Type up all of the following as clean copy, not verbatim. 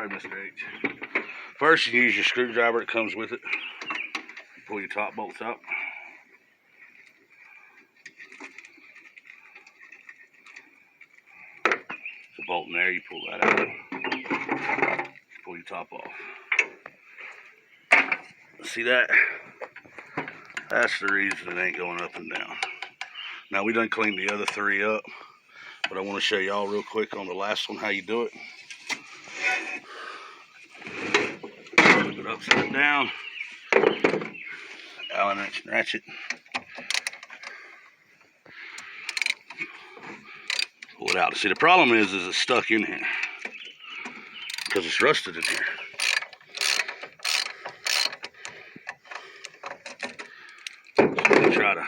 Sorry, Mr. H. First, you use your screwdriver that comes with it. Pull your top bolts out. There's a bolt in there, you pull that out. Pull your top off. See that? That's the reason it ain't going up and down. Now we done cleaned the other three up, but I want to show y'all real quick on the last one how you do it. Flip it upside down. Allen wrench and ratchet. Pull it out. See, the problem is it's stuck in here because it's rusted in here. Try to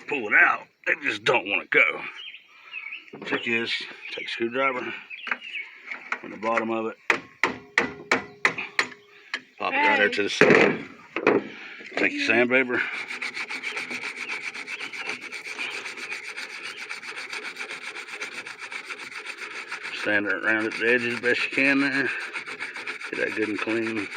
pull it out, they just don't want to go. Trick is, take a screwdriver from the bottom of it, pop it right there to the side. Take your sandpaper, sand it around at the edges as best you can there. Get that good and clean.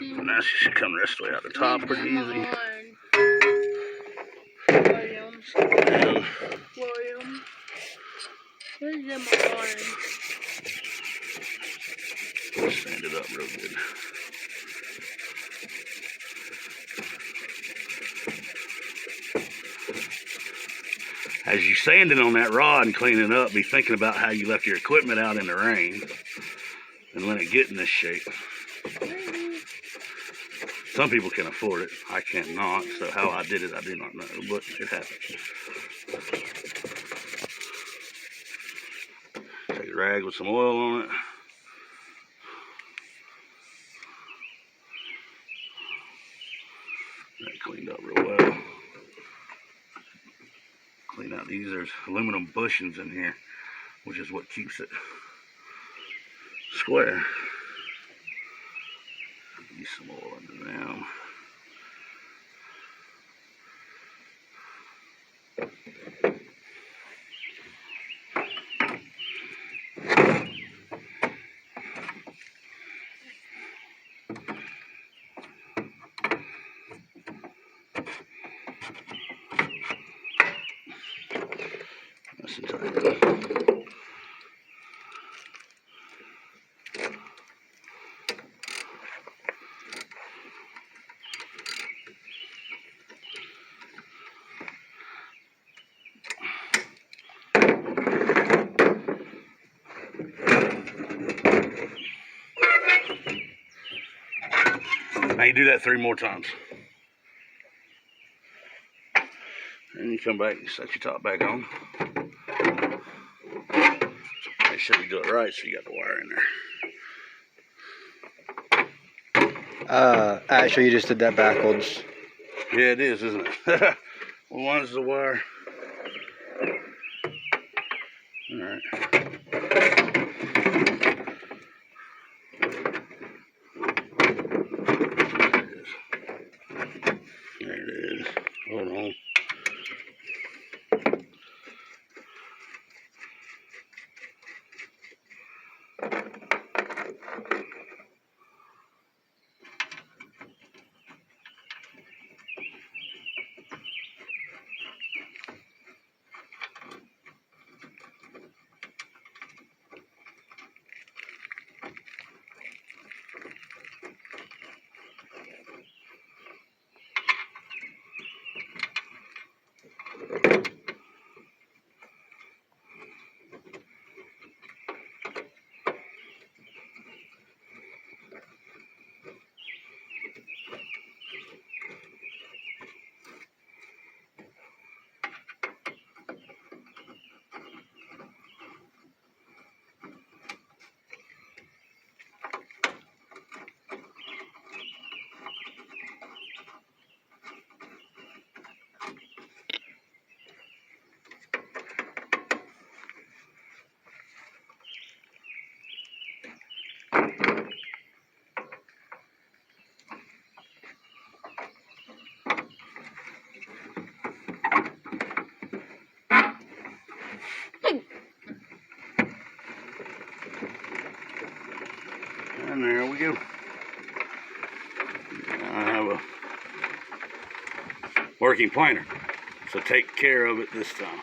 And that should come the rest of the way out the top pretty easy. William. Where's them on? Sand it up real good. As you're sanding on that rod and cleaning up, be thinking about how you left your equipment out in the rain and let it get in this shape. Some people can afford it. I cannot. So how I did it, I do not know, but it happens. Take a rag with some oil on it. That cleaned up real well. Clean out these. There's aluminum bushings in here, which is what keeps it square. Use some oil under them. Nice and tight. Now you do that 3 more times. And you come back and set your top back on. Make sure you do it right so you got the wire in there. Actually, you just did that backwards. Yeah, it is, isn't it? Well, one's the wire. Alright. There it is. Hold on. And there we go. I have a working planer. So take care of it this time.